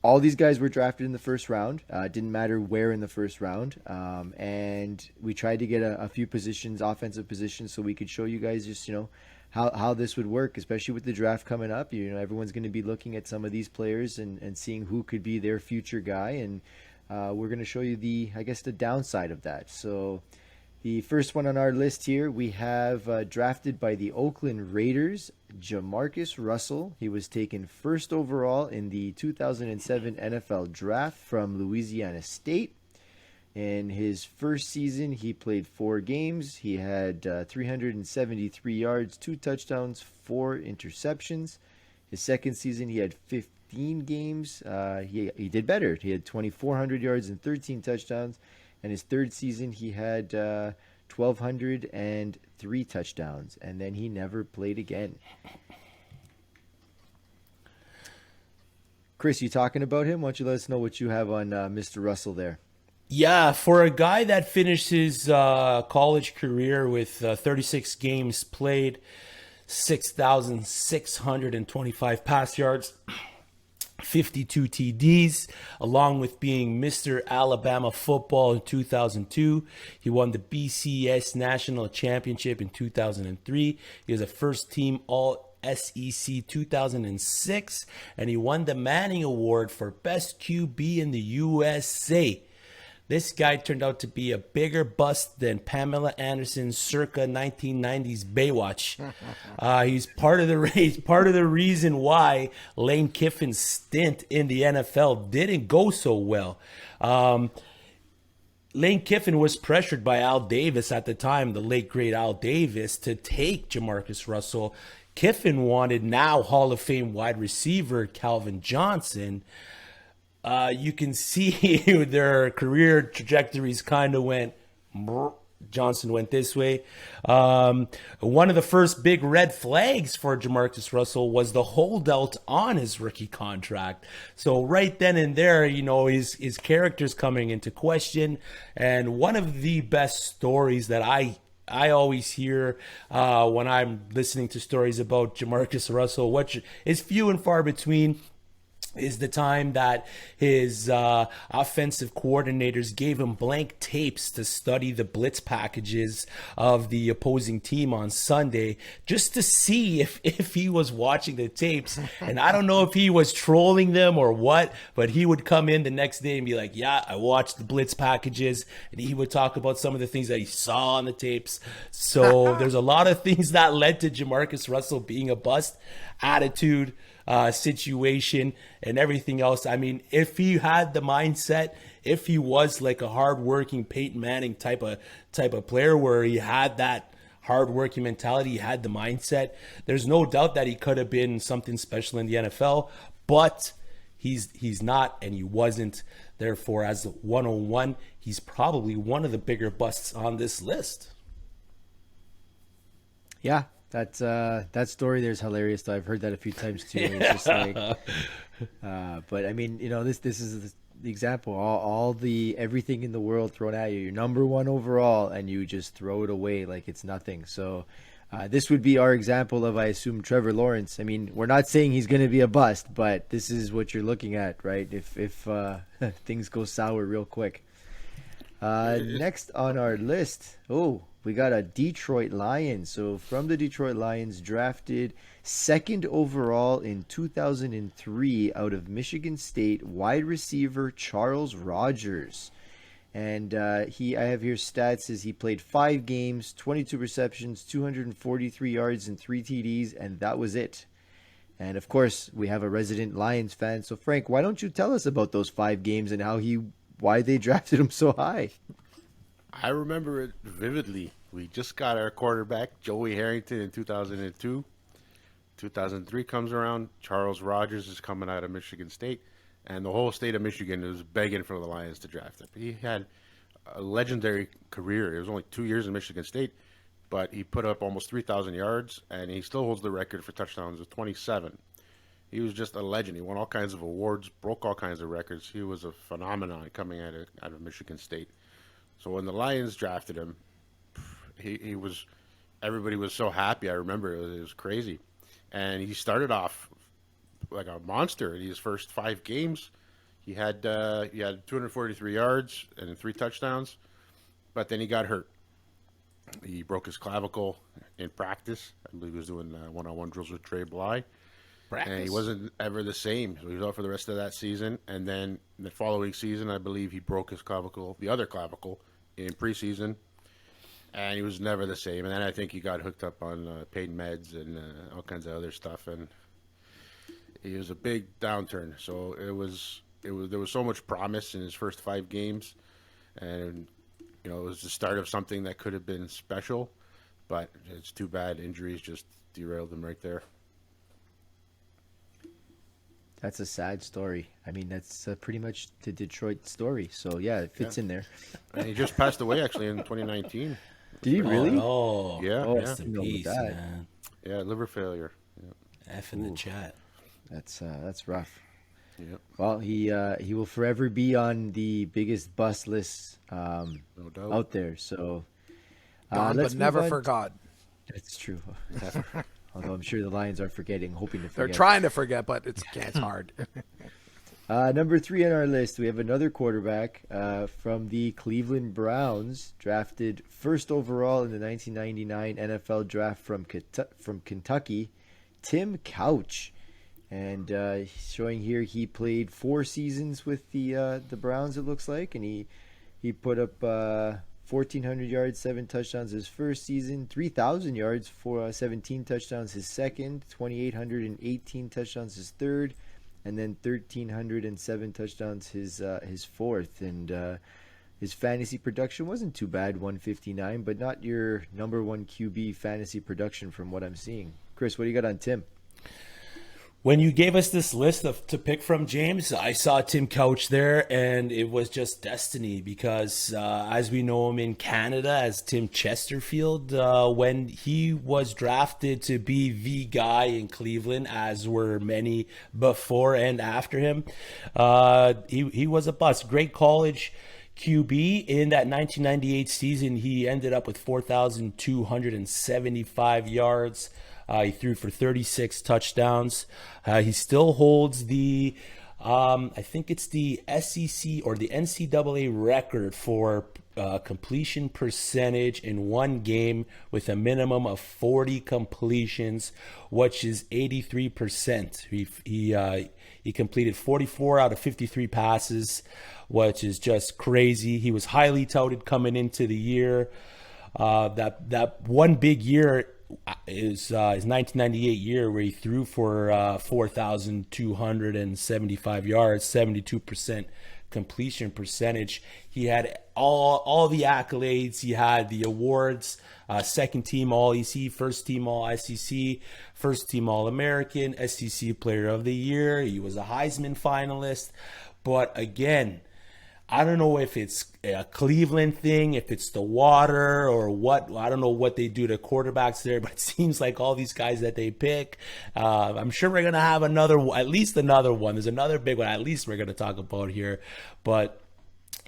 all these guys were drafted in the first round. Didn't matter where in the first round. And we tried to get a few positions, offensive positions, so we could show you guys just, how this would work, especially with the draft coming up. Everyone's going to be looking at some of these players and seeing who could be their future guy. And we're going to show you I guess, the downside of that. So the first one on our list here, we have drafted by the Oakland Raiders, Jamarcus Russell. He was taken first overall in the 2007 NFL Draft from Louisiana State. In his first season, he played 4 games. He had 373 yards, 2 touchdowns, 4 interceptions. His second season, he had 15 games. He did better. He had 2,400 yards and 13 touchdowns. And his third season, he had 1,203 touchdowns. And then he never played again. Chris, you talking about him? Why don't you let us know what you have on Mr. Russell there? Yeah, for a guy that finished his college career with 36 games played, 6,625 pass yards, 52 TDs, along with being Mr. Alabama football in 2002. He won the BCS National Championship in 2003. He was a first team All SEC 2006, and he won the Manning Award for Best QB in the USA. This guy turned out to be a bigger bust than Pamela Anderson's circa 1990s Baywatch. He's part of the race, part of the reason why Lane Kiffin's stint in the NFL didn't go so well. Lane Kiffin was pressured by Al Davis at the time, the late great Al Davis, to take Jamarcus Russell. Kiffin wanted now Hall of Fame wide receiver Calvin Johnson. You can see their career trajectories kind of went. Johnson went this way. One of the first big red flags for Jamarcus Russell was the holdout on his rookie contract. So right then and there, his character's coming into question. And one of the best stories that I always hear when I'm listening to stories about Jamarcus Russell, which is few and far between, is the time that his offensive coordinators gave him blank tapes to study the blitz packages of the opposing team on Sunday just to see if he was watching the tapes. And I don't know if he was trolling them or what, but he would come in the next day and be like, yeah, I watched the blitz packages. And he would talk about some of the things that he saw on the tapes. So there's a lot of things that led to Jamarcus Russell being a bust. Attitude, situation, and everything else. I mean, if he had the mindset, if he was like a hardworking Peyton Manning type of player where he had that hardworking mentality, he had the mindset, there's no doubt that he could have been something special in the NFL. But he's not, and he wasn't. Therefore, as the 101, he's probably one of the bigger busts on this list. Yeah, that story there's hilarious. Though I've heard that a few times too. It's just like, but I mean, this is the example. All the everything in the world thrown at you. You're number one overall, and you just throw it away like it's nothing. So. This would be our example of, I assume, Trevor Lawrence. I mean, we're not saying he's going to be a bust, but this is what you're looking at, right? If things go sour real quick. Next on our list, we got a Detroit Lions. So from the Detroit Lions, drafted second overall in 2003 out of Michigan State, wide receiver Charles Rodgers. And I have here stats, says he played 5 games, 22 receptions, 243 yards, and 3 TDs, and that was it. And of course, we have a resident Lions fan. So Frank, why don't you tell us about those 5 games and why they drafted him so high? I remember it vividly. We just got our quarterback, Joey Harrington, in 2002. 2003 comes around. Charles Rodgers is coming out of Michigan State. And the whole state of Michigan was begging for the Lions to draft him. He had a legendary career. It was only 2 years in Michigan State, but he put up almost 3,000 yards, and he still holds the record for touchdowns with 27. He was just a legend. He won all kinds of awards, broke all kinds of records. He was a phenomenon coming out of Michigan State. So when the Lions drafted him, he was, everybody was so happy. I remember it was crazy. And he started off like a monster in his first 5 games. He had 243 yards and 3 touchdowns, but then he got hurt. He broke his clavicle in practice. I believe he was doing one-on-one drills with Trey Bly. And he wasn't ever the same. So he was out for the rest of that season. And then the following season, I believe he broke his clavicle, the other clavicle, in preseason. And he was never the same. And then I think he got hooked up on pain meds and all kinds of other stuff. And it was a big downturn. So there was so much promise in his first 5 games. And, it was the start of something that could have been special. But it's too bad. Injuries just derailed him right there. That's a sad story. I mean, that's pretty much the Detroit story. So, yeah, it fits in there. And he just passed away, actually, in 2019. Did he really? Oh, Yeah. rest in peace, man. Yeah, liver failure. Yeah. F in the chat. That's rough. Yeah. Well, he will forever be on the biggest bust list No doubt. out there. So, Gone, let's but move never on. forgot. That's true. Although I'm sure the Lions aren't forgetting, hoping to They're forget. trying to forget, but it's hard. Number 3 on our list, we have another quarterback from the Cleveland Browns, drafted first overall in the 1999 NFL draft from Kentucky, Tim Couch. And showing here, he played 4 seasons with the Browns, it looks like, and he put up 1,400 yards, 7 touchdowns his first season, 3,000 yards for 17 touchdowns his second, 2,818 touchdowns his third, and then 1,307 touchdowns his fourth. And his fantasy production wasn't too bad, 159, but not your number 1 QB fantasy production from what I'm seeing. Chris, what do you got on Tim? When you gave us this list to pick from, James, I saw Tim Couch there, and it was just destiny because, as we know him in Canada as Tim Chesterfield, when he was drafted to be the guy in Cleveland, as were many before and after him, he was a bust. Great college QB. In that 1998 season, he ended up with 4,275 yards. He threw for 36 touchdowns. He still holds the, I think it's the SEC or the NCAA record for completion percentage in one game with a minimum of 40 completions, which is 83%. He completed 44 out of 53 passes, which is just crazy. He was highly touted coming into the year. That one big year is his 1998 year where he threw for 4,275 yards, 72% completion percentage. He had all the accolades. He had the awards, second team All-EC, first team All-SEC, first team All-American, SEC Player of the Year. He was a Heisman finalist. But again, I don't know if it's a Cleveland thing, if it's the water or what. I don't know what they do to quarterbacks there, but it seems like all these guys that they pick, I'm sure we're going to have at least another one. There's another big one at least we're going to talk about here. But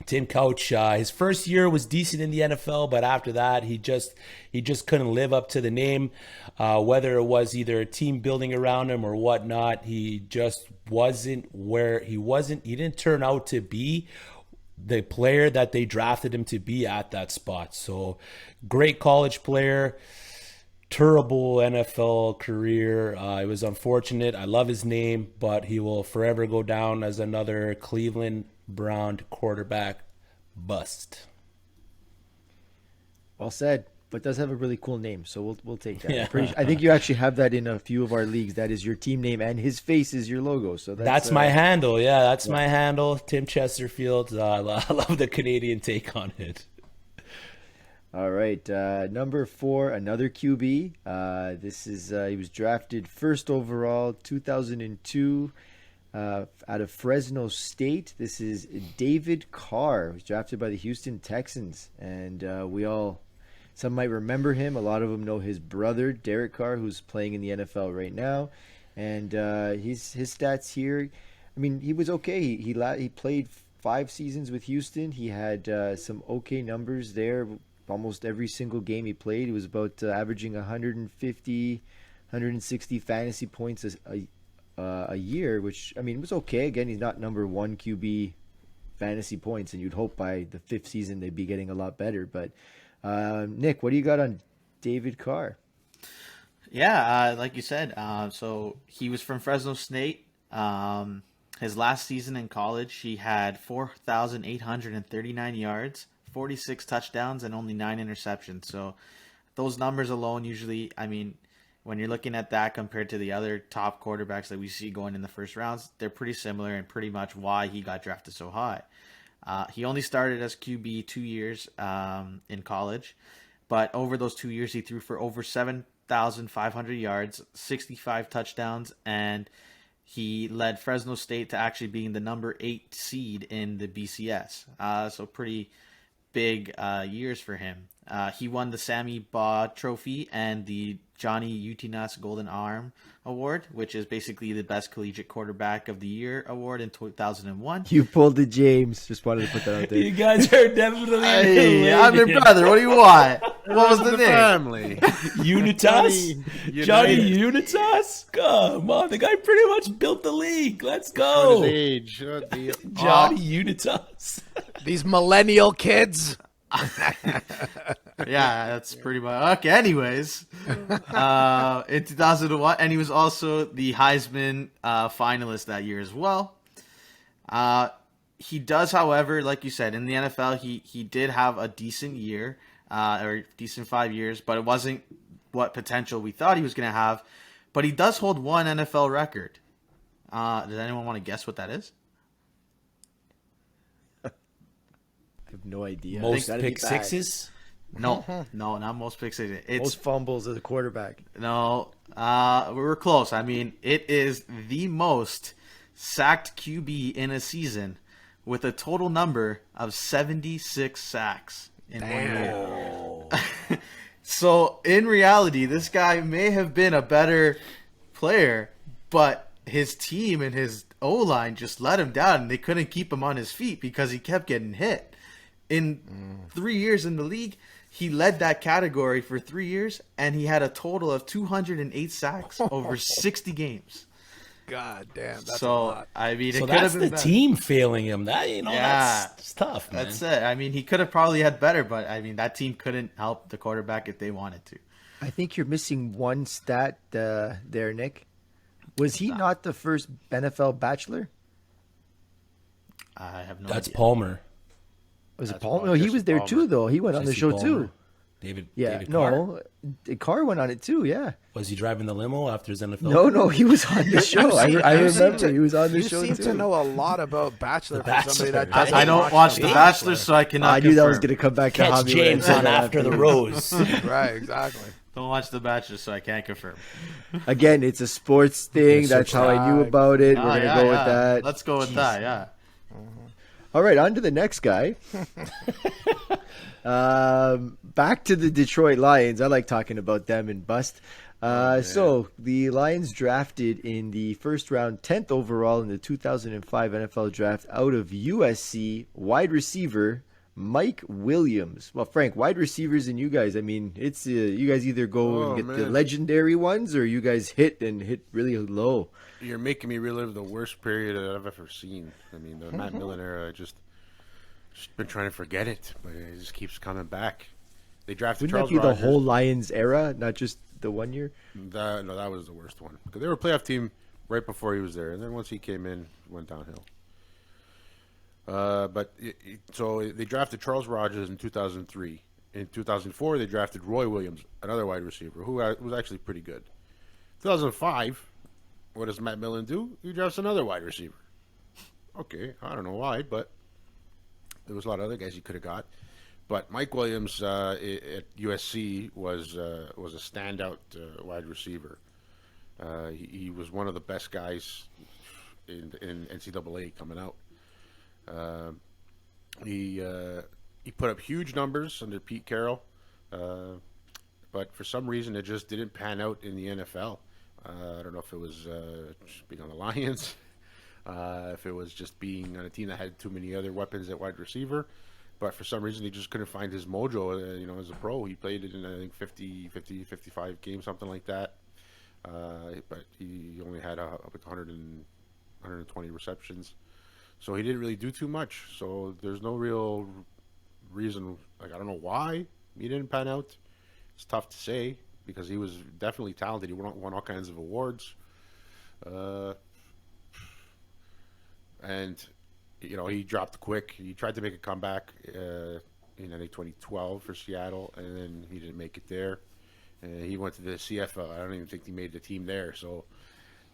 Tim Couch, his first year was decent in the NFL, but after that, he just couldn't live up to the name. Whether it was either a team building around him or whatnot, he just wasn't where he wasn't. He didn't turn out to be the player that they drafted him to be at that spot. So great college player, terrible NFL career. It was unfortunate. I love his name, but he will forever go down as another Cleveland Brown quarterback bust. Well said, but does have a really cool name, so we'll take that. Yeah. I think you actually have that in a few of our leagues. That is your team name, and his face is your logo. So That's my handle. Yeah, that's my handle, Tim Chesterfield. I love the Canadian take on it. All right, number 4, another QB. This is he was drafted first overall, 2002, out of Fresno State. This is David Carr. He was drafted by the Houston Texans, and some might remember him. A lot of them know his brother, Derek Carr, who's playing in the NFL right now. And his stats here, I mean, he was okay. He played 5 seasons with Houston. He had some okay numbers there. Almost every single game he played, he was about averaging 150, 160 fantasy points a year, which I mean was okay. Again, he's not number one QB fantasy points, and you'd hope by the fifth season they'd be getting a lot better. But Nick, what do you got on David Carr? Yeah, like you said, so he was from Fresno State. His last season in college, he had 4,839 yards, 46 touchdowns, and only 9 interceptions. So those numbers alone usually, I mean, when you're looking at that compared to the other top quarterbacks that we see going in the first rounds, they're pretty similar and pretty much why he got drafted so high. He only started as QB 2 years in college, but over those 2 years, he threw for over 7,500 yards, 65 touchdowns, and he led Fresno State to actually being the number 8 seed in the BCS. So pretty big years for him. He won the Sammy Baugh Trophy and the Johnny Utinas Golden Arm Award, which is basically the best collegiate quarterback of the year award in 2001. You pulled the James. Just wanted to put that out there. You guys are definitely Hey, I'm your brother. What do you want? What was the name? family? Unitas? United. Johnny Unitas? Come on, the guy pretty much built the league. Let's Oh. go. His age. Johnny Unitas. These millennial kids. Yeah, that's pretty much okay. Anyways, in 2001, and he was also the Heisman finalist that year as well. He does, however, like you said, in the NFL, he did have a decent year, or decent 5 years, but it wasn't what potential we thought he was going to have. But he does hold one NFL record. Does anyone want to guess what that is? I have no idea. Most Gotta be pick bad. sixes? No, not most picks. It's Most fumbles as a quarterback. No, we were close. I mean, it is the most sacked QB in a season with a total number of 76 sacks in 1 year. So, in reality, this guy may have been a better player, but his team and his O-line just let him down, and they couldn't keep him on his feet because he kept getting hit. In 3 years in the league, he led that category for 3 years, and he had a total of 208 sacks over 60 games. God damn, that's a So, lot. I mean, it So could have that's been the better. team failing him. That Yeah. that's tough, man. That's it. I mean, he could have probably had better, but I mean, that team couldn't help the quarterback if they wanted to. I think you're missing one stat there, Nick. Was he not the first NFL bachelor? I have no That's idea. Palmer. Was it That's Paul? Paul- No, he Jesse was there Palmer. too, though. He went on the Jesse show Palmer. too. David. Yeah, David Carr? no, Carr went on it too. Yeah, Was he driving the limo after his NFL? no, he was on the show. I You seem remember to- he was on the you show seem too. to know a lot about Bachelor The for somebody that Bachelor. doesn't I don't watch The Bachelor, so I cannot I knew that was confirm. going to come back to Catch haunt me when I James said on that after the afterwards. rose. Right, exactly. Don't watch The Bachelor, so I can't confirm. Again, it's a sports thing. Yes, That's how I knew subscribe. about it. We're Ah, going to yeah, go with yeah. that. Let's go with that, yeah. All right, on to the next guy. Back to the Detroit Lions. I like talking about them and bust. So the Lions drafted in the first round, 10th overall in the 2005 NFL draft out of USC wide receiver Mike Williams. Well, Frank, wide receivers and you guys, I mean, it's you guys either go and get the man. legendary ones or you guys hit really low. You're making me relive the worst period that I've ever seen. I mean, the Matt Millen era, I just been trying to forget it, but it just keeps coming back. They drafted Wouldn't that Charles be Rodgers. the whole Lions era, not just the 1 year? No, that was the worst one. Because they were a playoff team right before he was there, and then once he came in, it went downhill. So they drafted Charles Rodgers in 2003. In 2004, they drafted Roy Williams, another wide receiver, who was actually pretty good. 2005, what does Matt Millen do? He drafts another wide receiver. Okay, I don't know why, but there was a lot of other guys he could have got. But Mike Williams at USC was a standout wide receiver. He was one of the best guys in NCAA coming out. He put up huge numbers under Pete Carroll, but for some reason it just didn't pan out in the NFL. I don't know if it was just being on the Lions, if it was just being on a team that had too many other weapons at wide receiver, but for some reason he just couldn't find his mojo. As a pro, he played it in I think 55 games, something like that. but he only had up to 120 receptions. So he didn't really do too much. So there's no real reason. Like, I don't know why he didn't pan out. It's tough to say because he was definitely talented. He won all kinds of awards. And, you know, he dropped quick. He tried to make a comeback in, I think, 2012 for Seattle, and then he didn't make it there. And he went to the CFL. I don't even think he made the team there. So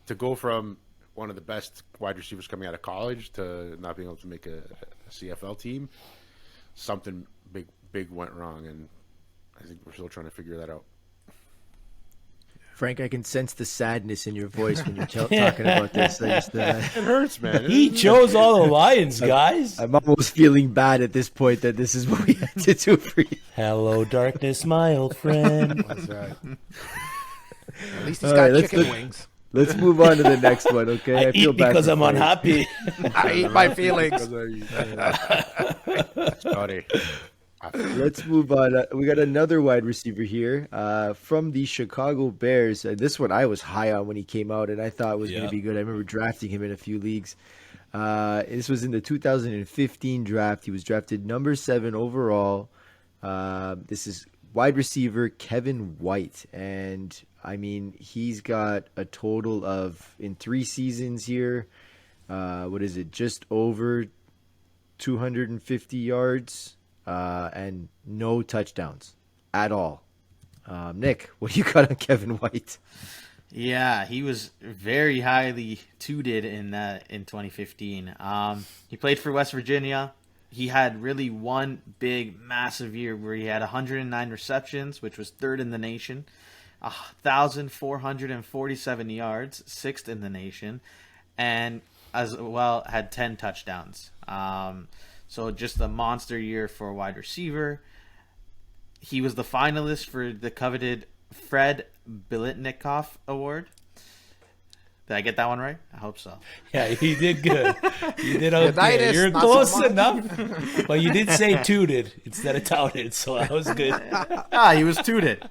to go from one of the best wide receivers coming out of college to not being able to make a CFL team, something big went wrong, and I think we're still trying to figure that out. Frank, I can sense the sadness in your voice when you're talking about this. It hurts, man. He chose all the Lions, guys. I'm almost feeling bad at this point that this is what we had to do for you. Hello, darkness, my old friend. That's right. At least he's All got right, chicken wings. Let's move on to the next one, okay? I eat because for I'm Frank. unhappy. I eat my feelings. Sorry. Let's move on. We got another wide receiver here from the Chicago Bears. This one I was high on when he came out, and I thought was going Yeah. to be good. I remember drafting him in a few leagues. This was in the 2015 draft. He was drafted number 7 overall. This is wide receiver Kevin White, and I mean he's got a total of in 3 seasons here. What is it? Just over 250 yards. And no touchdowns at all. Nick, what do you got on Kevin White? Yeah, he was very highly touted in 2015. He played for West Virginia. He had really one big, massive year where he had 109 receptions, which was 3rd in the nation, 1,447 yards, 6th in the nation, and as well had 10 touchdowns. So just a monster year for a wide receiver. He was the finalist for the coveted Fred Biletnikoff Award. Did I get that one right? I hope so. Yeah, you did good. You did okay. Unitas, You're not so close much. enough. But you did say tooted instead of touted, so that was good. He was tooted.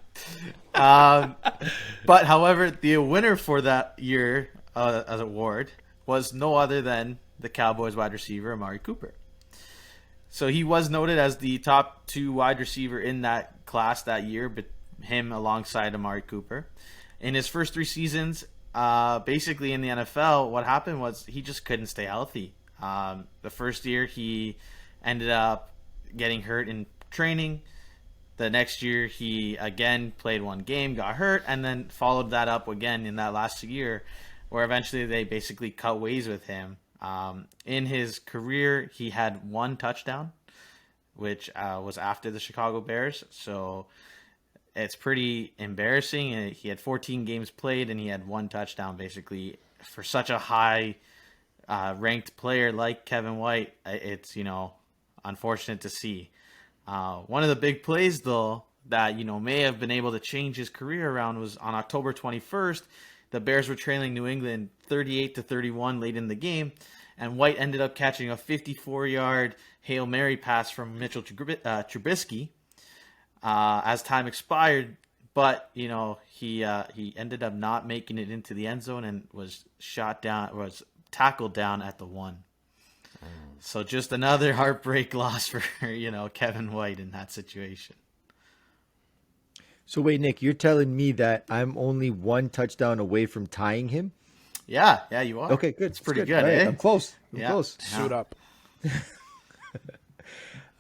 But however, the winner for that year as award was no other than the Cowboys wide receiver Amari Cooper. So he was noted as the top 2 wide receiver in that class that year, but him alongside Amari Cooper. In his first 3 seasons, basically in the NFL, what happened was he just couldn't stay healthy. The first year, he ended up getting hurt in training. The next year, he again played 1 game, got hurt, and then followed that up again in that last year, where eventually they basically cut ways with him. In his career, he had 1 touchdown, which was after the Chicago Bears. So it's pretty embarrassing. He had 14 games played, and he had 1 touchdown, basically. For such a high ranked player like Kevin White, it's, unfortunate to see. One of the big plays, though, that, may have been able to change his career around was on October 21st. The Bears were trailing New England 38-31 late in the game, and White ended up catching a 54-yard Hail Mary pass from Mitchell Trubisky as time expired. But he ended up not making it into the end zone and was tackled down at the 1. So just another heartbreak loss for Kevin White in that situation. So wait, Nick, you're telling me that I'm only 1 touchdown away from tying him? Yeah, you are. Okay, good. It's pretty That's good, All right, eh? I'm close. Yeah. Close. Suit up.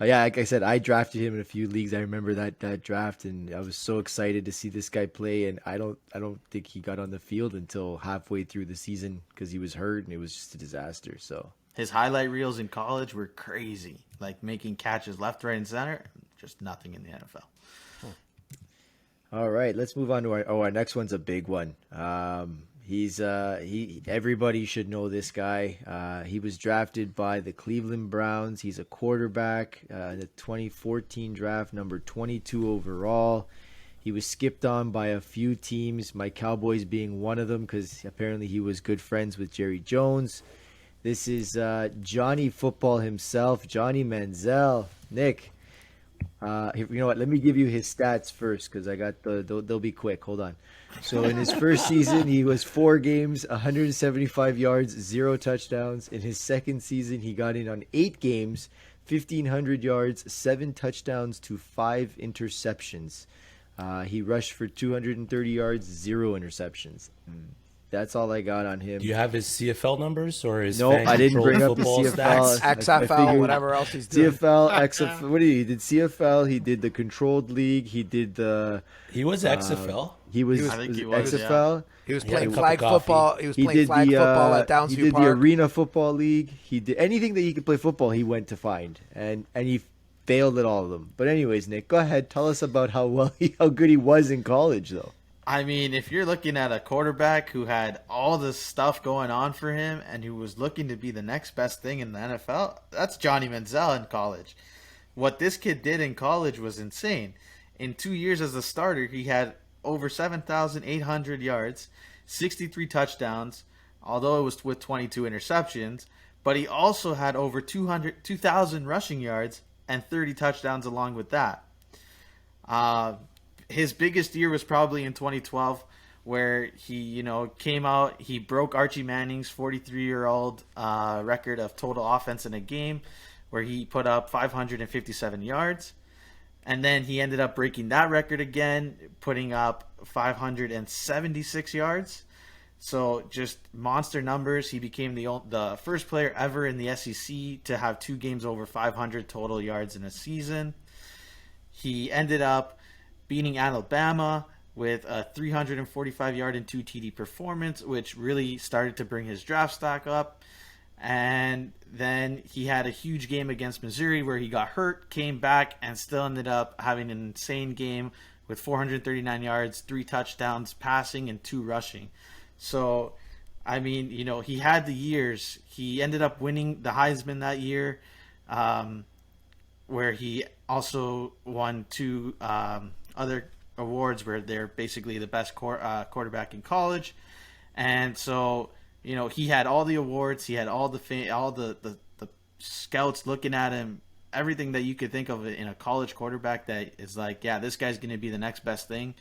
Yeah, like I said, I drafted him in a few leagues. I remember that draft, and I was so excited to see this guy play. And I don't think he got on the field until halfway through the season because he was hurt, and it was just a disaster. So His highlight reels in college were crazy, like making catches left, right, and center. Just nothing in the NFL. all right, let's move on to our next one's a big one. Everybody should know this guy. He was drafted by the Cleveland Browns. He's a quarterback. The 2014 draft, number 22 overall. He was skipped on by a few teams, my Cowboys being one of them, because apparently he was good friends with Jerry Jones. This is Johnny Football himself, Johnny Manziel. Nick, You know what? Let me give you his stats first because I got they'll be quick. Hold on. So in his first season, he was 4 games, 175 yards, 0 touchdowns. In his second season, he got in on 8 games, 1,500 yards, 7 touchdowns to 5 interceptions. He rushed for 230 yards, 0 interceptions. That's all I got on him. Do you have his CFL numbers or his No, fan I didn't bring up controlled the football CFL. stats? I XFL, figured whatever else he's doing. CFL, XFL. What did he did? CFL. He did the controlled league. He did the. He was XFL. He was. I think was he it was, XFL. He was He playing had a cup flag of coffee. football. He was He playing did flag the. football at He Downsview did Park. the arena football league. He did anything that he could play football. He went to find, and he failed at all of them. But anyways, Nick, go ahead. Tell us about how good he was in college, though. I mean, if you're looking at a quarterback who had all this stuff going on for him and who was looking to be the next best thing in the NFL, that's Johnny Manziel in college. What this kid did in college was insane. In 2 years as a starter, he had over 7,800 yards, 63 touchdowns, although it was with 22 interceptions, but he also had over 2,000 rushing yards and 30 touchdowns along with that. His biggest year was probably in 2012, where he, came out. He broke Archie Manning's 43-year-old record of total offense in a game, where he put up 557 yards, and then he ended up breaking that record again, putting up 576 yards. So just monster numbers. He became the first player ever in the SEC to have 2 games over 500 total yards in a season. He ended up beating Alabama with a 345-yard and 2 TD performance, which really started to bring his draft stock up. And then he had a huge game against Missouri where he got hurt, came back, and still ended up having an insane game with 439 yards, 3 touchdowns passing, and 2 rushing. So, I mean, he had the years. He ended up winning the Heisman that year, where he also won 2 other awards where they're basically the best quarterback in college. And so, he had all the awards, he had all the scouts looking at him, everything that you could think of in a college quarterback that is like, yeah, this guy's going to be the next best thing.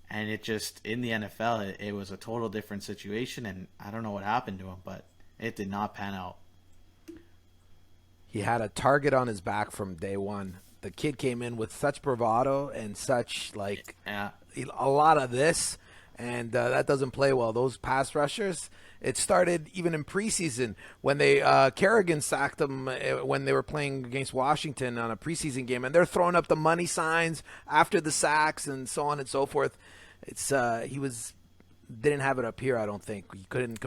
And it just, in the NFL, it was a total different situation, and I don't know what happened to him, but it did not pan out. He had a target on his back from day one. The kid came in with such bravado and such, a lot of this, and that doesn't play well. Those pass rushers, it started even in preseason when Kerrigan sacked them when they were playing against Washington on a preseason game, and they're throwing up the money signs after the sacks and so on and so forth. It's didn't have it up here. I don't think he couldn't.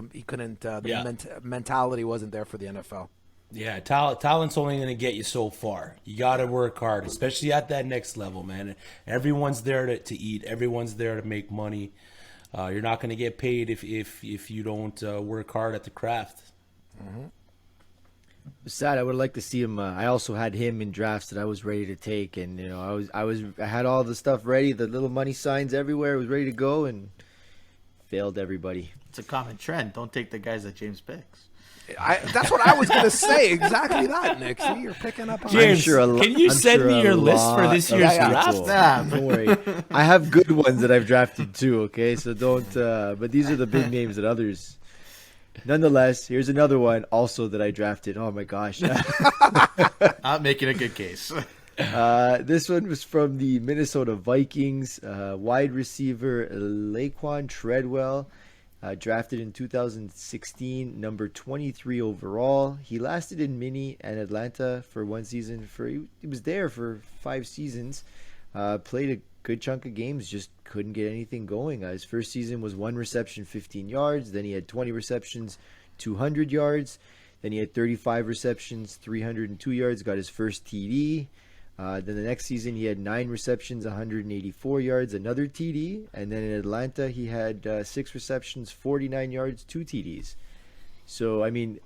The mentality wasn't there for the NFL. Yeah, talent's only going to get you so far. You got to work hard, especially at that next level, man. Everyone's there to eat. Everyone's there to make money. You're not going to get paid if you don't work hard at the craft. Mm-hmm. Sad. I would like to see him. I also had him in drafts that I was ready to take, and I had all the stuff ready, the little money signs everywhere. I was ready to go, and failed everybody. It's a common trend. Don't take the guys that James picks. That's what I was going to say. Exactly that, Nick. See, you're picking up on James, can you send me your list for this year's draft? Don't worry. I have good ones that I've drafted too, okay? So don't but these are the big names that others. Nonetheless, here's another one also that I drafted. Oh my gosh. I'm making a good case. This one was from the Minnesota Vikings, wide receiver Laquon Treadwell. Drafted in 2016, number 23 overall. He lasted in Mini and Atlanta for 1 season. He was there for 5 seasons. Played a good chunk of games, just couldn't get anything going. His first season was 1 reception, 15 yards. Then he had 20 receptions, 200 yards. Then he had 35 receptions, 302 yards. Got his first TD. Then the next season he had 9 receptions, 184 yards, another TD. And then in Atlanta he had 6 receptions, 49 yards, 2 TDs. So, I mean,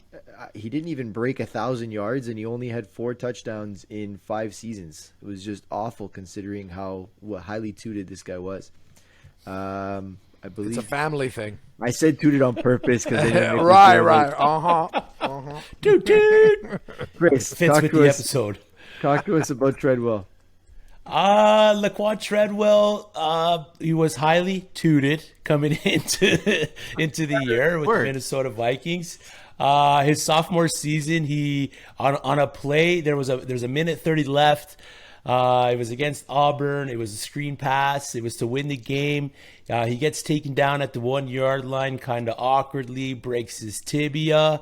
he didn't even break 1,000 yards, and he only had 4 touchdowns in 5 seasons. It was just awful considering what highly touted this guy was. I believe it's a family thing. I said touted on purpose because right. Toot toot. Chris, Fits with the episode. Talk to us about Treadwell. Laquon Treadwell, he was highly touted coming into the year with the Word. Minnesota Vikings. His sophomore season, he on a play there's a minute 30 left. It was against Auburn. It was a screen pass. It was to win the game. He gets taken down at the 1 yard line, kind of awkwardly, breaks his tibia,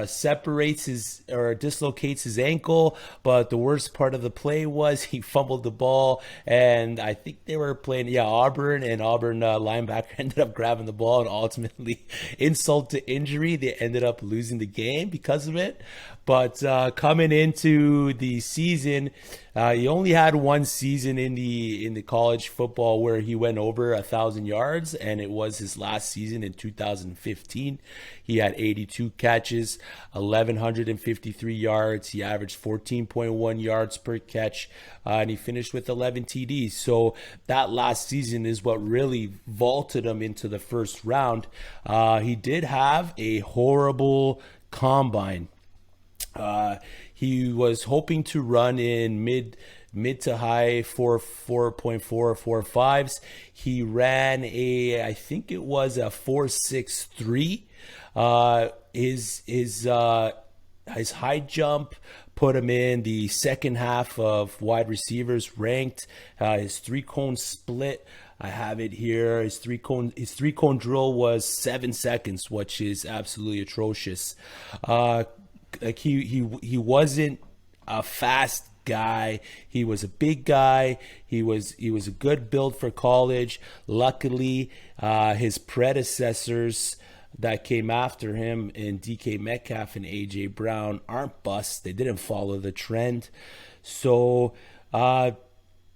separates his or dislocates his ankle. But the worst part of the play was he fumbled the ball, and I think they were playing Auburn, and Auburn linebacker ended up grabbing the ball, and ultimately, insult to injury, they ended up losing the game because of it. But coming into the season, he only had one season in the college football where he went over 1,000 yards, and it was his last season in 2015. He had 82 catches, 1,153 yards. He averaged 14.1 yards per catch, and he finished with 11 TDs. So that last season is what really vaulted him into the first round. He did have a horrible combine. He was hoping to run in mid to high 4.4 or 4.5s. He ran I think it was a 4.63. His high jump put him in the second half of wide receivers ranked. His 3-cone split, I have it here. His three cone drill was 7 seconds, which is absolutely atrocious. Like he wasn't a fast guy. He was a big guy. He was a good build for college. Luckily, his predecessors that came after him in DK Metcalf and AJ Brown aren't busts. They didn't follow the trend. So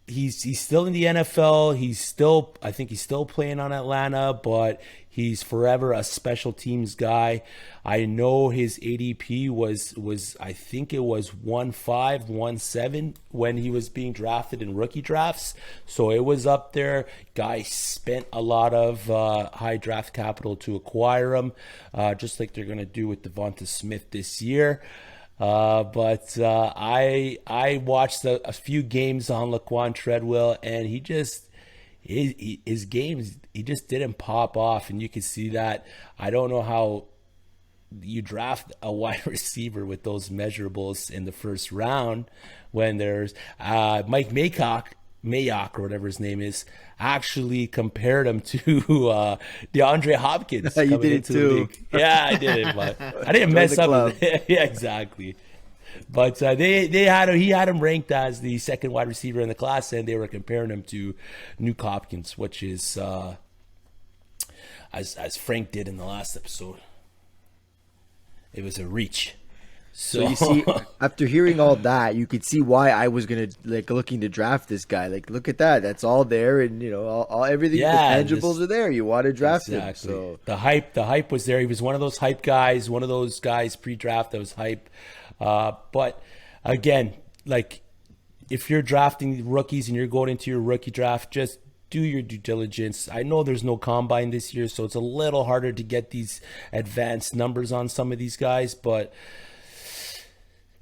he's still in the NFL. I think he's still playing on Atlanta, but he's forever a special teams guy. I know his ADP was I think it was 1.5, 1.7 when he was being drafted in rookie drafts. So it was up there. Guy spent a lot of high draft capital to acquire him, just like they're going to do with Devonta Smith this year. But I watched a few games on Laquon Treadwell, and his games, he just didn't pop off, and you can see that. I don't know how you draft a wide receiver with those measurables in the first round when there's Mike Mayock or whatever his name is, actually compared him to DeAndre Hopkins. You did it too. Yeah, I did it, but I didn't mess up. Yeah, exactly. But he had him ranked as the second wide receiver in the class, and they were comparing him to Nuke Hopkins, which is as Frank did in the last episode. It was a reach. So you see, after hearing all that, you could see why I was looking to draft this guy. Like, look at that; that's all there, and all everything. Yeah, the tangibles are there. You want to draft him. So the hype was there. He was one of those hype guys, one of those guys pre-draft that was hype. But again, like if you're drafting rookies and you're going into your rookie draft, just do your due diligence. I know there's no combine this year, so it's a little harder to get these advanced numbers on some of these guys, but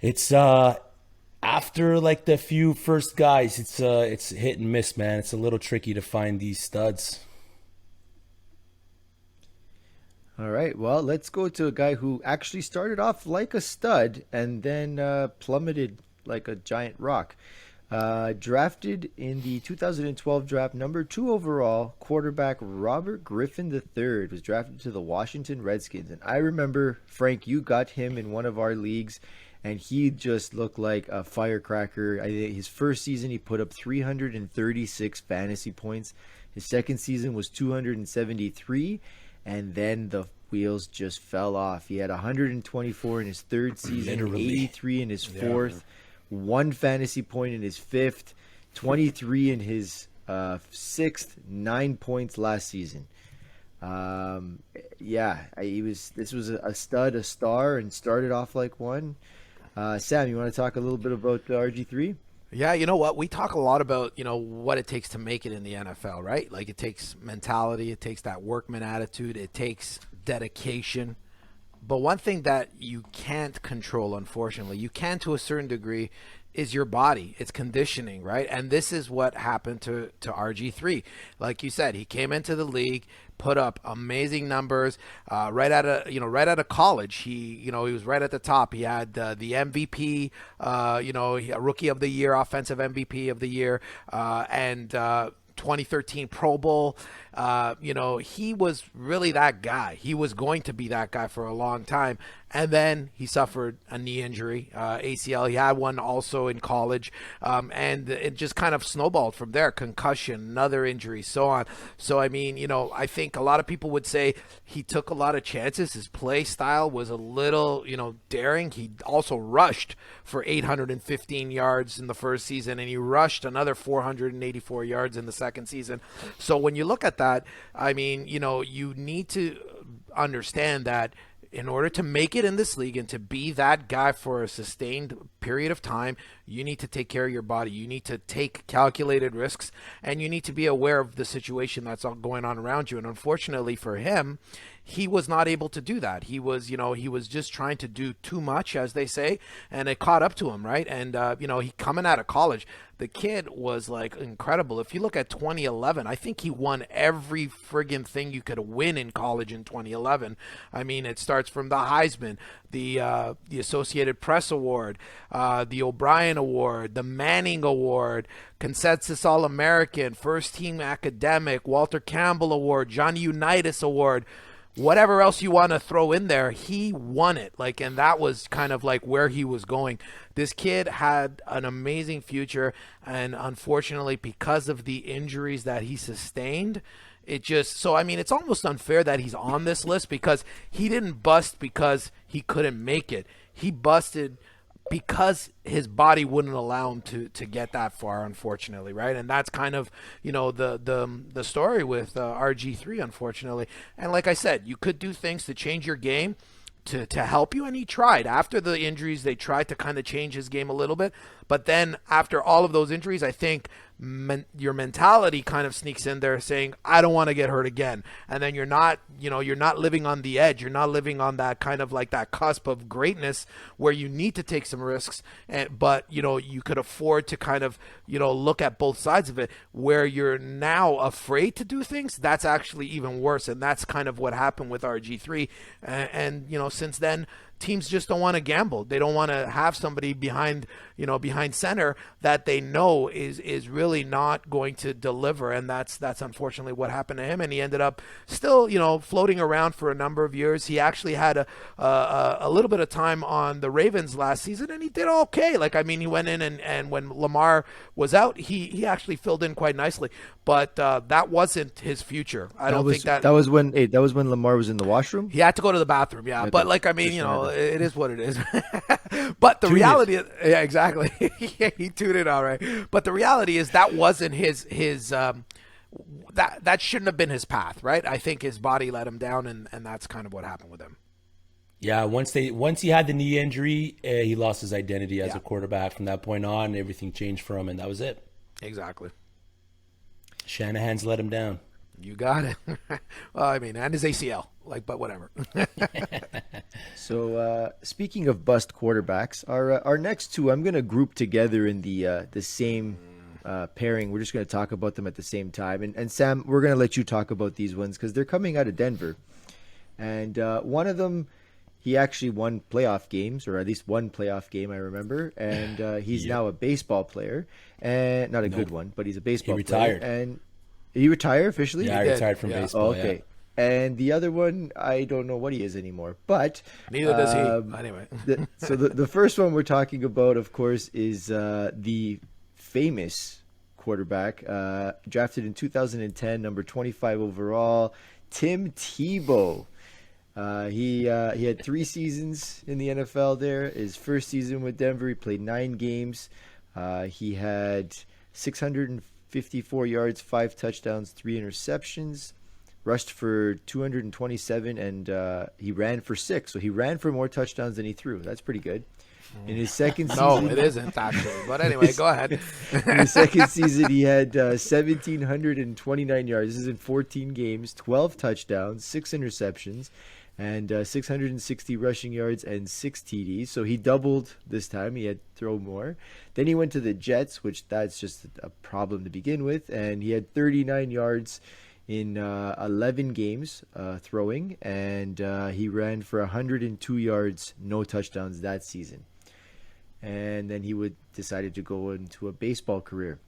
it's after like the few first guys, it's hit and miss, man. It's a little tricky to find these studs. All right, well, let's go to a guy who actually started off like a stud and then plummeted like a giant rock. Drafted in the 2012 draft, number 2 overall, quarterback Robert Griffin III was drafted to the Washington Redskins. And I remember, Frank, you got him in one of our leagues, and he just looked like a firecracker. His first season, he put up 336 fantasy points. His second season was 273, and then the wheels just fell off. He had 124 in his third season, literally 83 in his fourth. 1 fantasy point in his 5th, 23 in his 6th, 9 points last season. This was a stud, a star, and started off like one. Sam, you want to talk a little bit about RG3? Yeah, you know what? We talk a lot about, what it takes to make it in the NFL, right? Like it takes mentality, it takes that workman attitude, it takes dedication. But one thing that you can't control, unfortunately, you can to a certain degree, is your body. It's conditioning, right? And this is what happened to RG3. Like you said, he came into the league, put up amazing numbers right out of college. He was right at the top. He had the MVP, Rookie of the Year, Offensive MVP of the Year, and 2013 Pro Bowl. He was really that guy. He was going to be that guy for a long time. And then he suffered a knee injury, ACL. He had one also in college. And it just kind of snowballed from there. Concussion, another injury, so on. So, I think a lot of people would say he took a lot of chances. His play style was a little, daring. He also rushed for 815 yards in the first season, and he rushed another 484 yards in the second season. So when you look at that, you need to understand that in order to make it in this league and to be that guy for a sustained period of time, you need to take care of your body. You need to take calculated risks, and you need to be aware of the situation that's all going on around you. And unfortunately for him, he was not able to do that. He was just trying to do too much, as they say, and it caught up to him, right? And, he coming out of college, the kid was like incredible. If you look at 2011, I think he won every friggin' thing you could win in college in 2011. It starts from the Heisman, the Associated Press Award, the O'Brien Award, the Manning Award, Consensus All-American, First Team Academic, Walter Campbell Award, Johnny Unitas Award. Whatever else you want to throw in there, he won it. And that was kind of like where he was going. This kid had an amazing future, and unfortunately, because of the injuries that he sustained, it's almost unfair that he's on this list, because he didn't bust because he couldn't make it. He busted because his body wouldn't allow him to get that far, unfortunately, right? And that's kind of, the story with RG3, unfortunately. And like I said, you could do things to change your game to help you, and he tried. After the injuries, they tried to kind of change his game a little bit. But then after all of those injuries, I think your mentality kind of sneaks in there saying, I don't want to get hurt again. And then you're not living on the edge. You're not living on that kind of like that cusp of greatness where you need to take some risks. But you could afford to kind of, look at both sides of it. Where you're now afraid to do things, that's actually even worse. And that's kind of what happened with RG3. And since then, teams just don't want to gamble. They don't want to have somebody behind center that they know is really not going to deliver, and that's unfortunately what happened to him. And he ended up still floating around for a number of years. He actually had a little bit of time on the Ravens last season, and he did okay. He went in and when Lamar was out, he actually filled in quite nicely. But that wasn't his future. That was when Lamar was in the washroom. He had to go to the bathroom, yeah. But it is what it is. But the reality is, yeah, exactly. He tuned it all right. But the reality is that wasn't his that shouldn't have been his path, right? I think his body let him down, and that's kind of what happened with him. Yeah, once he had the knee injury, he lost his identity as a quarterback. From that point on, everything changed for him, and that was it. Exactly. Shanahan's let him down. You got it. Well, and his ACL, but whatever. So speaking of bust quarterbacks, our next two I'm going to group together in the same pairing. We're just going to talk about them at the same time. And Sam, we're going to let you talk about these ones because they're coming out of Denver. And one of them, he actually won playoff games, or at least one playoff game, I remember. And he's now a baseball player, and not a good one, but he's a baseball player. And he retired officially? Yeah, I retired from baseball. Oh, okay. Yeah. And the other one, I don't know what he is anymore. But neither does he. Anyway. The first one we're talking about, of course, is the famous quarterback drafted in 2010, number 25 overall, Tim Tebow. He had 3 seasons in the NFL there. His first season with Denver, he played 9 games. He had 654 yards, 5 touchdowns, 3 interceptions, rushed for 227, and he ran for 6. So he ran for more touchdowns than he threw. That's pretty good. In his second season... No, it isn't, actually. But anyway, go ahead. In his second season, he had 1,729 yards. This is in 14 games, 12 touchdowns, 6 interceptions. and 660 rushing yards and 6 TDs. So he doubled this time. He had to throw more. Then he went to the Jets, which that's just a problem to begin with, and he had 39 yards in 11 games throwing, and he ran for 102 yards, no touchdowns that season. And then he decided to go into a baseball career.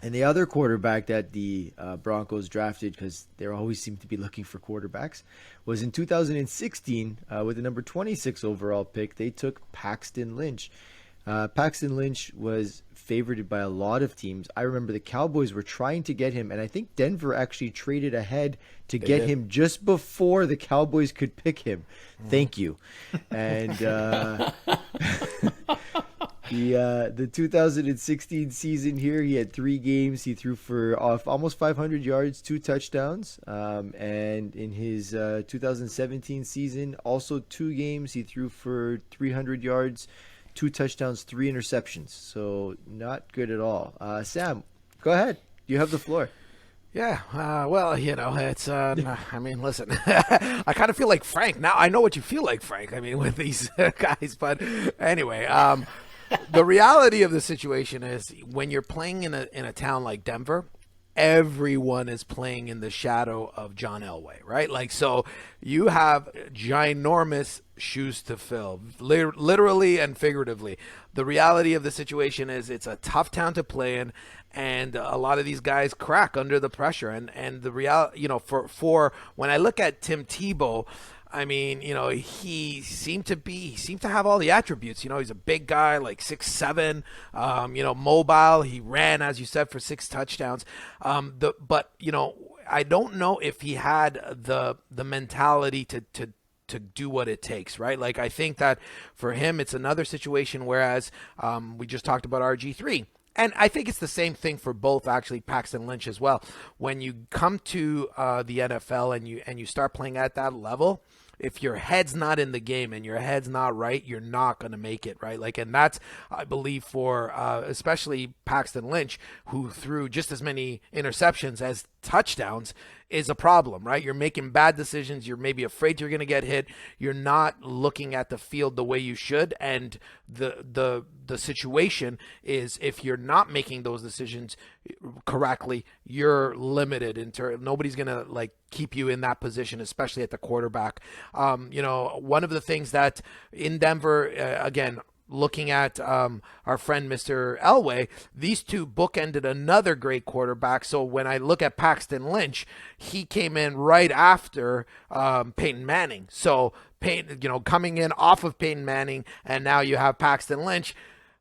And the other quarterback that the Broncos drafted, because they always seem to be looking for quarterbacks, was in 2016 with the number 26 overall pick. They took Paxton Lynch. Paxton Lynch was favored by a lot of teams. I remember the Cowboys were trying to get him, and I think Denver actually traded ahead to get him just before the Cowboys could pick him. Thank you. And the 2016 season here, he had 3 games. He threw for almost 500 yards, 2 touchdowns. And in his 2017 season, also 2 games. He threw for 300 yards, 2 touchdowns, 3 interceptions. So not good at all. Sam, go ahead. You have the floor. Yeah, well, it's, I mean, listen, I kind of feel like Frank. Now I know what you feel like, Frank, I mean, with these guys. But anyway, the reality of the situation is when you're playing in a town like Denver, everyone is playing in the shadow of John Elway, right? Like, so you have ginormous shoes to fill, literally and figuratively. The reality of the situation is it's a tough town to play in, and a lot of these guys crack under the pressure. And the reality, for when I look at Tim Tebow, I mean, he seemed to have all the attributes. He's a big guy, like 6'7", mobile. He ran, as you said, for 6 touchdowns. But I don't know if he had the mentality to do what it takes, right? Like, I think that for him, it's another situation, whereas we just talked about RG3. And I think it's the same thing for both, actually, Paxton Lynch as well. When you come to the NFL and you start playing at that level, if your head's not in the game and your head's not right, you're not going to make it, right? Like, and that's, I believe, for especially Paxton Lynch, who threw just as many interceptions as touchdowns, is a problem, right? You're making bad decisions. You're maybe afraid you're going to get hit. You're not looking at the field the way you should. And the situation is, if you're not making those decisions correctly, you're limited. Nobody's going to keep you in that position, especially at the quarterback. One of the things that in Denver, again, looking at our friend Mr. Elway, these two bookended another great quarterback. So when I look at Paxton Lynch, he came in right after Peyton Manning. So Peyton, coming in off of Peyton Manning, and now you have Paxton Lynch.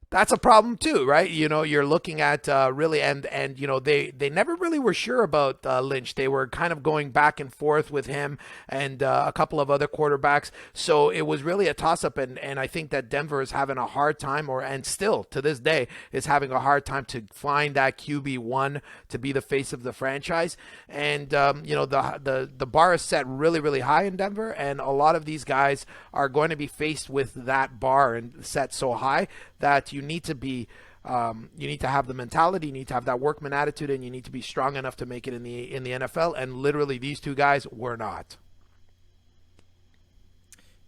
That's a problem too, right? You're looking at really, and they never really were sure about Lynch. They were kind of going back and forth with him and a couple of other quarterbacks. So it was really a toss-up, and I think that Denver is having a hard time, and still to this day is having a hard time to find that QB1 to be the face of the franchise. And the bar is set really, really high in Denver, and a lot of these guys are going to be faced with that bar and set so high that you need to be, you need to have the mentality, you need to have that workman attitude, and you need to be strong enough to make it in the NFL. And literally, these two guys were not.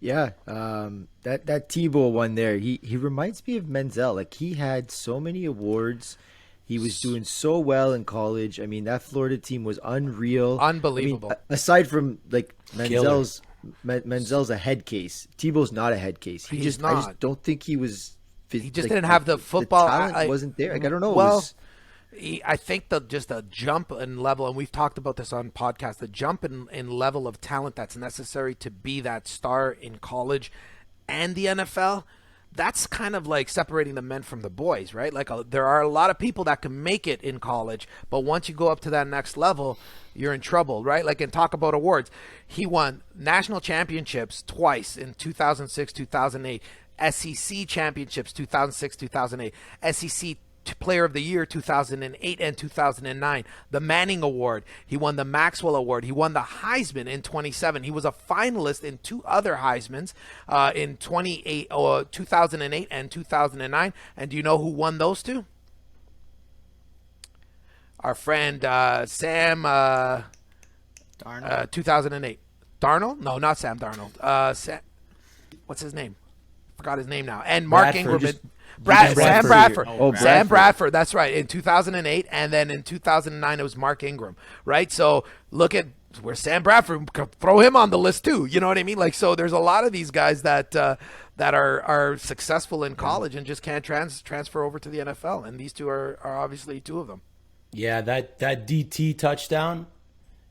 Yeah, that Tebow one there, he reminds me of Manziel. Like, he had so many awards. He was doing so well in college. I mean, that Florida team was unreal, unbelievable. I mean, aside from Manziel's a head case. Tebow's not a head case. I just don't think he was. He just didn't have the football. The talent wasn't there. I don't know. Well, I think just a jump in level, and we've talked about this on podcasts, the jump in level of talent that's necessary to be that star in college and the NFL, that's kind of like separating the men from the boys, right? Like, there are a lot of people that can make it in college, but once you go up to that next level, you're in trouble, right? Like, and talk about awards. He won national championships twice in 2006, 2008. SEC championships 2006, 2008, SEC Player of the Year 2008 and 2009, the Manning Award. He won the Maxwell Award. He won the Heisman in 2007. He was a finalist in 2 other Heismans in 2008 and 2009. And do you know who won those 2? Our friend Sam, 2008. Darnold? No, not Sam Darnold. What's his name? Forgot his name now. And Mark Bradford. Ingram. Just- Sam Bradford. Oh, Sam Bradford. Bradford. That's right. In 2008, and then in 2009 it was Mark Ingram. Right. So look at where Sam Bradford. Throw him on the list too. You know what I mean? Like, so there's a lot of these guys that are successful in college and just can't transfer over to the NFL. And these two are obviously two of them. Yeah, that DT touchdown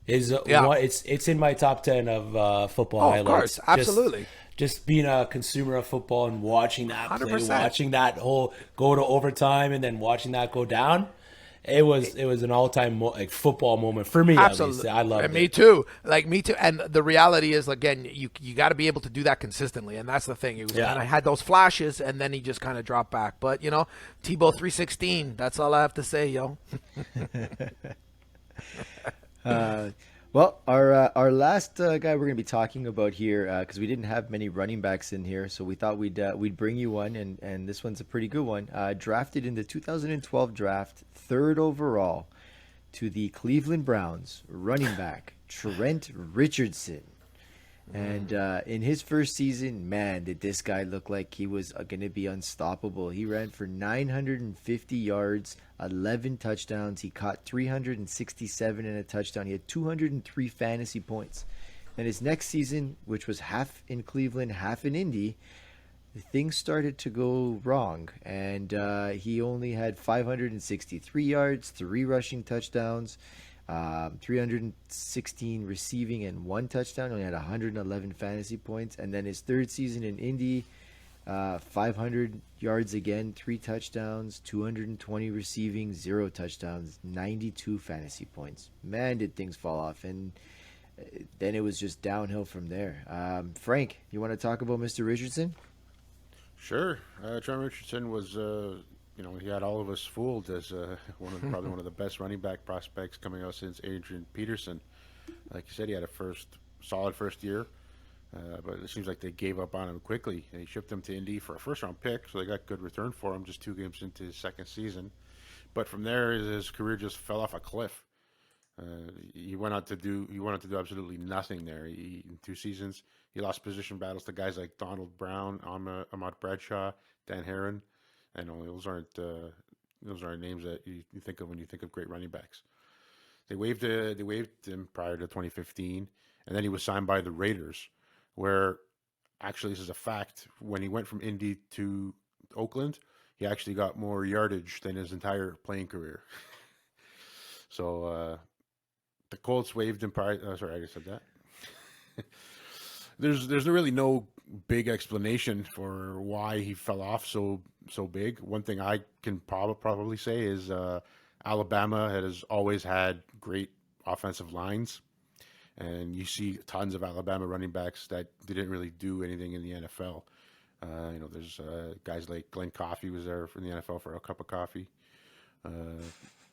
is Yeah. it's in my top 10 of football Oh, of highlights. course. Absolutely. Just being a consumer of football and watching that play, 100%. watching that whole go to overtime and then watching that go down, it was an all-time football moment for me. Absolutely. At least. I love And it. me too. Like, me too. And the reality is, again, you got to be able to do that consistently, and that's the thing. He was kind of had those flashes, and then he just kind of dropped back. But Tebow 316. That's all I have to say, yo. Well, our last guy we're going to be talking about here, because we didn't have many running backs in here, so we thought we'd bring you one, and this one's a pretty good one. Drafted in the 2012 draft, 3rd overall, to the Cleveland Browns, running back Trent Richardson. And in his first season, man, did this guy look like he was going to be unstoppable. He ran for 950 yards, 11 touchdowns. He caught 367 and a touchdown. He had 203 fantasy points. And his next season, which was half in Cleveland, half in Indy, things started to go wrong. And he only had 563 yards, 3 rushing touchdowns. 316 receiving and 1 touchdown. Only had 111 fantasy points. And then his 3rd season in Indy, 500 yards again, 3 touchdowns, 220 receiving, 0 touchdowns, 92 fantasy points. Man, did things fall off. And then it was just downhill from there. Frank, you want to talk about Mr. Richardson? Sure. Trent Richardson was, he had all of us fooled as probably one of the best running back prospects coming out since Adrian Peterson. Like you said, he had a solid first year, but it seems like they gave up on him quickly. They shipped him to Indy for a first-round pick, so they got good return for him just 2 games into his second season. But from there, his career just fell off a cliff. He went on to do absolutely nothing there. In 2 seasons, he lost position battles to guys like Donald Brown, Ahmad Bradshaw, Dan Herron. I know those aren't names that you think of when you think of great running backs. They waived him prior to 2015, and then he was signed by the Raiders, where actually this is a fact. When he went from Indy to Oakland, he actually got more yardage than his entire playing career. So the Colts waived him prior. Sorry, I just said that. There's really no big explanation for why he fell off so big. One thing I can probably say is Alabama has always had great offensive lines, and you see tons of Alabama running backs that didn't really do anything in the NFL. There's guys like Glenn Coffey was there from the NFL for a cup of coffee.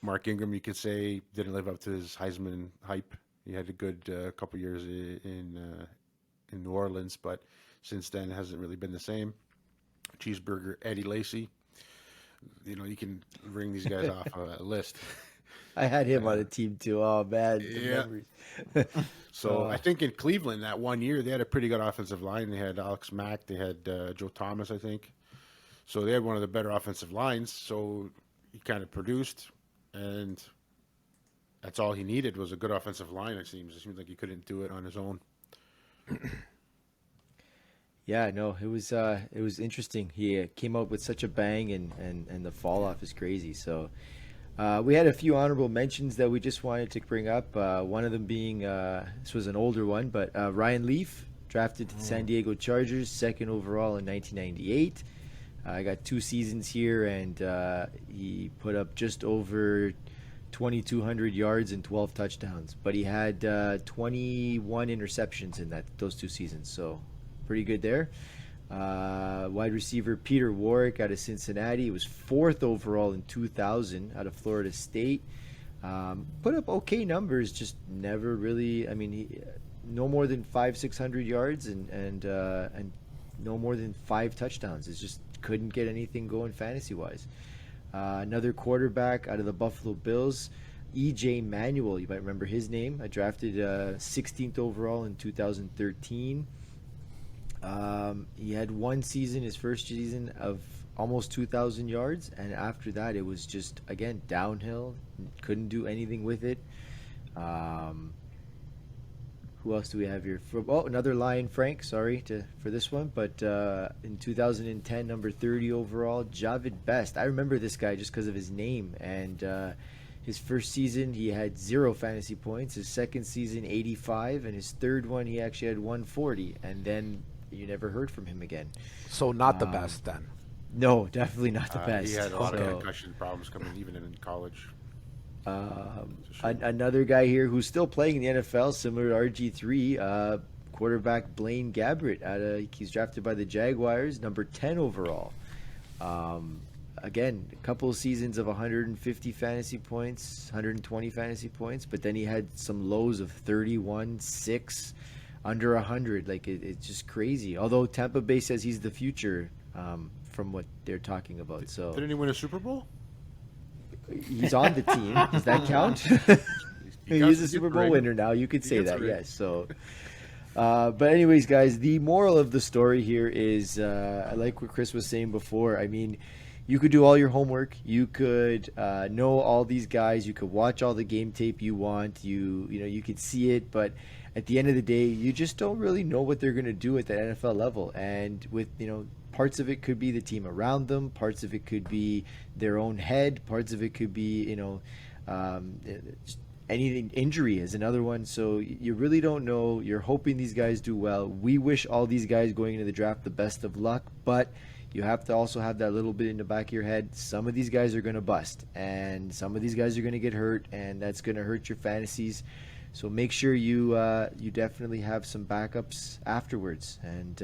Mark Ingram, you could say, didn't live up to his Heisman hype. He had a good couple years in New Orleans, but since then it hasn't really been the same. Cheeseburger Eddie Lacy, you can ring these guys off a list. I had him on a team too. Oh man, Yeah. So I think in Cleveland that 1 year they had a pretty good offensive line. They had Alex Mack, they had Joe Thomas, I think. So they had one of the better offensive lines. So he kind of produced, and that's all he needed was a good offensive line. It seems like he couldn't do it on his own. Yeah, no, it was interesting. He came out with such a bang, and the fall off is crazy. So we had a few honorable mentions that we just wanted to bring up. One of them being this was an older one, but Ryan Leaf, drafted to the San Diego Chargers, 2nd overall in 1998. I got 2 seasons here, and he put up just over 2,200 yards and 12 touchdowns. But he had 21 interceptions in those 2 seasons, so pretty good there. Wide receiver Peter Warrick out of Cincinnati. He was 4th overall in 2000 out of Florida State. Put up okay numbers, just never really. I mean, he no more than 500-600 yards and no more than 5 touchdowns. It just couldn't get anything going fantasy wise. Another quarterback out of the Buffalo Bills, E.J. Manuel. You might remember his name. I drafted 16th overall in 2013. He had one season, his first season, of almost 2,000 yards, and after that it was just, again, downhill. Couldn't do anything with it. Who else do we have here? Another Lion, Frank. Sorry for this one, but in 2010, number 30 overall, Javid Best. I remember this guy just because of his name. And his first season, he had 0 fantasy points. His second season, 85, and his third one, he actually had 140. And then you never heard from him again. So not the best then. No, definitely not the best. He had a lot of concussion problems coming even in college. Another guy here who's still playing in the NFL, similar to RG3, quarterback Blaine Gabbert. He's drafted by the Jaguars, number 10 overall. Again, a couple of seasons of 150 fantasy points, 120 fantasy points, but then he had some lows of 31, 6, under 100. Like, it's just crazy. Although Tampa Bay says he's the future, from what they're talking about. So didn't he win a Super Bowl? He's on the team. Does that count? He's a Super Bowl winner now. You could say that, yes. So, but anyways, guys, the moral of the story here is, I like what Chris was saying before. I mean, you could do all your homework. You could know all these guys. You could watch all the game tape you want. You could see it, but at the end of the day, you just don't really know what they're going to do at that NFL level. And with, parts of it could be the team around them. Parts of it could be their own head. Parts of it could be, anything. Injury is another one. So you really don't know. You're hoping these guys do well. We wish all these guys going into the draft the best of luck, but you have to also have that little bit in the back of your head. Some of these guys are going to bust, and some of these guys are going to get hurt, and that's going to hurt your fantasies. So make sure you definitely have some backups afterwards, and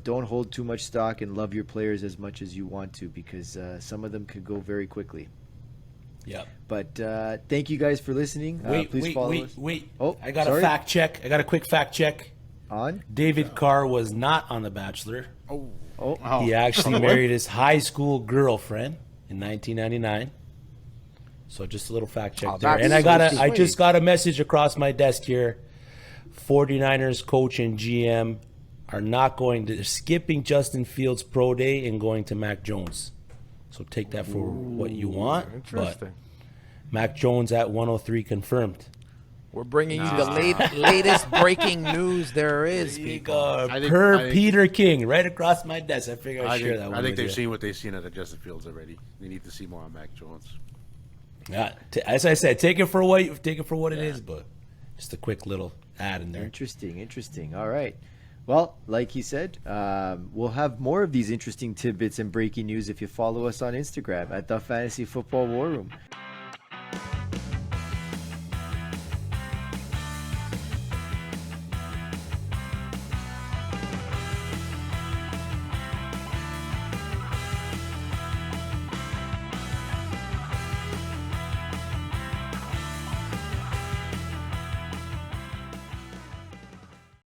don't hold too much stock and love your players as much as you want to, because some of them could go very quickly. Yeah. But thank you guys for listening. Please follow us. Oh, I got a fact check. I got a quick fact check. On? David Carr was not on The Bachelor. Oh. He actually married his high school girlfriend in 1999. So just a little fact check there. And I just got a message across my desk here. 49ers coach and GM are not going to, they're skipping Justin Fields' pro day and going to Mac Jones. So take that for what you want. Interesting. But Mac Jones at 103 confirmed. We're bringing you the latest breaking news there is, people. Peter King, right across my desk. I figured I'd share that one. I think with they've you. seen what they've seen out of Justin Fields already. They need to see more on Mac Jones. Yeah, as I said, take it for what it is, but just a quick little ad in there. Interesting. All right. Well, like he said, we'll have more of these interesting tidbits and breaking news if you follow us on Instagram at the Fantasy Football War Room.